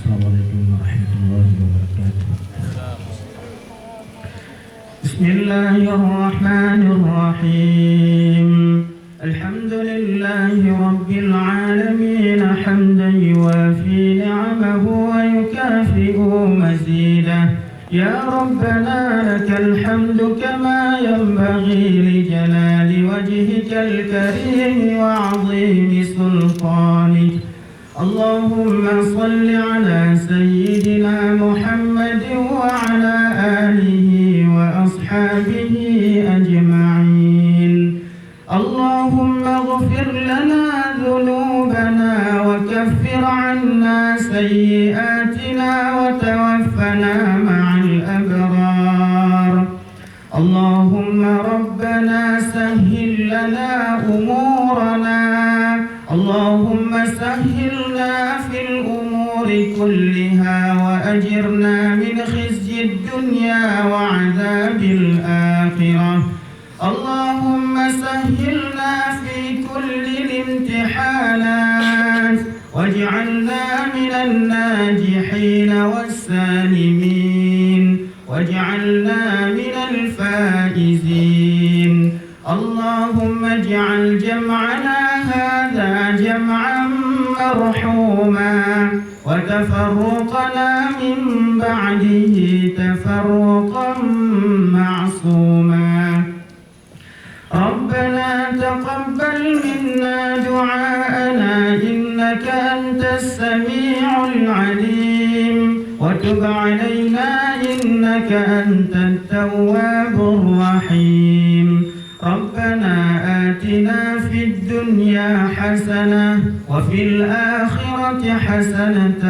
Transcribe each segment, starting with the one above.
Assalamualaikum warahmatullahi wabarakatuh. Bismillahirrahmanirrahim. Alhamdulillahi rabbil alamin hamdan yuwafi ni'amahu wa yukafi'u mazidah. Ya Rabbana lakal hamdu kama yanbaghi li jalali wajhikal karim wa 'azimi sultanik. Allahumma salli ala sayyidina Muhammadin wa ala alihi wa ashabihi ajma'in. Allahumma ighfir lana dhunubana wa kaffir 'anna sayyi'atina wa tawaffana ma'al abrar. Allahumma rabbana sahhil lana umurana. Allahumma sahhilna fil umuri kulliha wa ajirna min khizyid dunya wa 'adzabil akhirah. Allahumma sahhilna fi kulli imtihanat waj'alna minan najihin was-salimin waj'alna minal faizin. Allahumma ij'al jam'ana hadha jam'an marhuma wa tafarruqana min ba'dihi tafarruqan ma'suma. Rabbana taqabbal minna du'aana innaka antas sami'ul 'alim wa tub 'alaina innaka antat tawwabur rahim. ربنا آتنا في الدنيا حسنة وفي الآخرة حسنة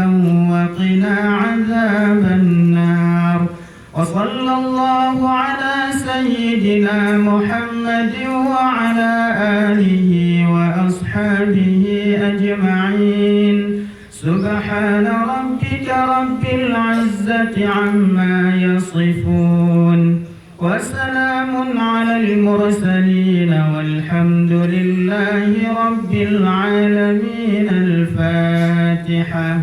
وقنا عذاب النار. وصلى الله على سيدنا محمد وعلى آله وأصحابه أجمعين. سبحان ربك رب العزة عما يصفون وسلام على المرسلين والحمد لله رب العالمين. الفاتحة.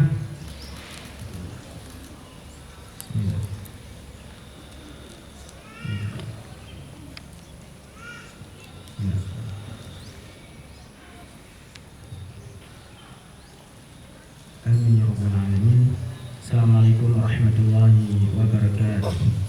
Amin ya rabbal alamin. Assalamualaikum warahmatullahi wabarakatuh.